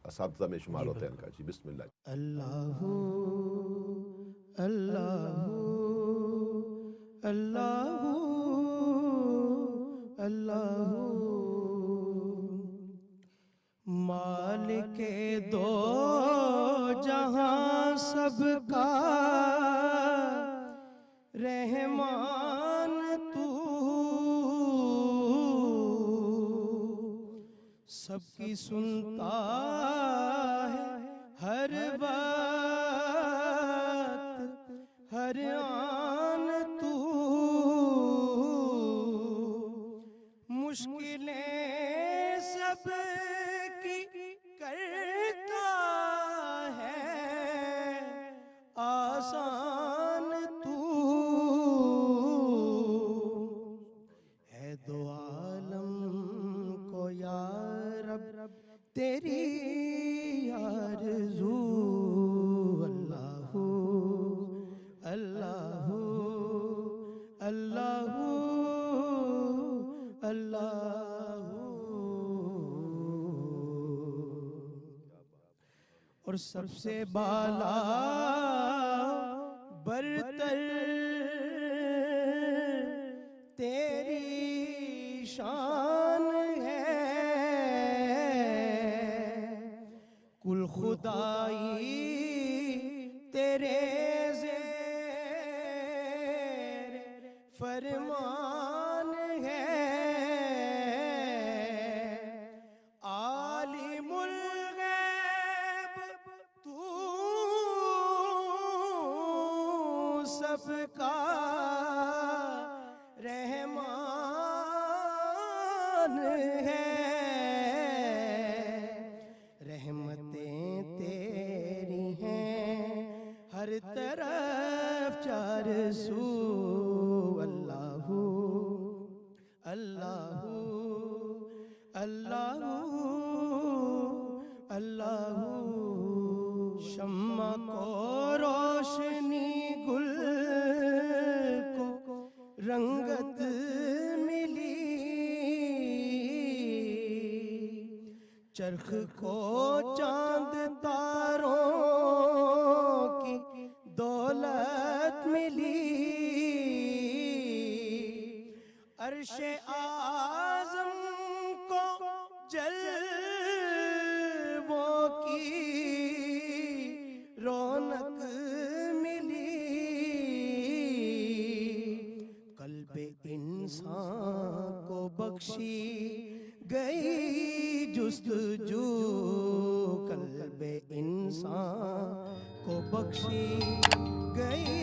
असातिज़ा में शुमार होते हैं इनका। जी बिस्मिल्लाह। अल्लाहू अल्लाहू अल्लाहू अल्लाहू मालिके दो जहां सबका रहमान तू, सबकी सुनता है हर बात हर आन तू, मुश्किलें सब की करता है आसान तू, है दो आलम को या रब तेरी आरज़ू। अल्लाहू अल्लाहू अल्लाहू अल्लाहू। और सबसे बाला बरतर तेरी शान है, कुल खुदाई तेरे ज़ेर फरमान है, आलिमुल गैब तू सबका रहमान है, रहमतें तेरी हैं हर तरफ चार सू। अल्लाहू अल्लाहू अल्लाहू अल्लाहू। शम्मा को रोशनी गुल को रंगत मिली, चरख को चांद तारों की दौलत मिली, अर्शे आज़म को जलवों की रौनक मिली, कल्बे इंसान को बख्शी गई जुस्तजू, कल्बे इंसान को बख्शी गई